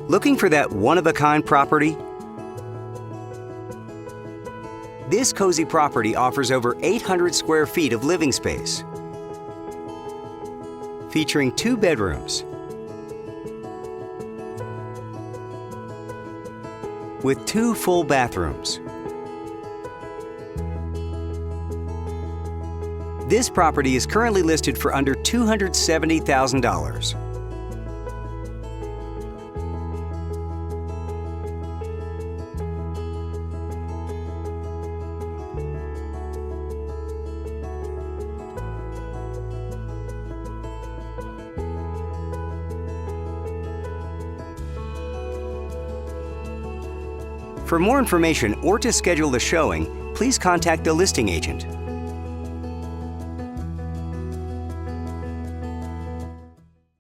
Looking for that one-of-a-kind property? This cozy property offers over 800 square feet of living space, featuring 2 bedrooms with 2 full bathrooms. This property is currently listed for under $270,000. For more information or to schedule the showing, please contact the listing agent.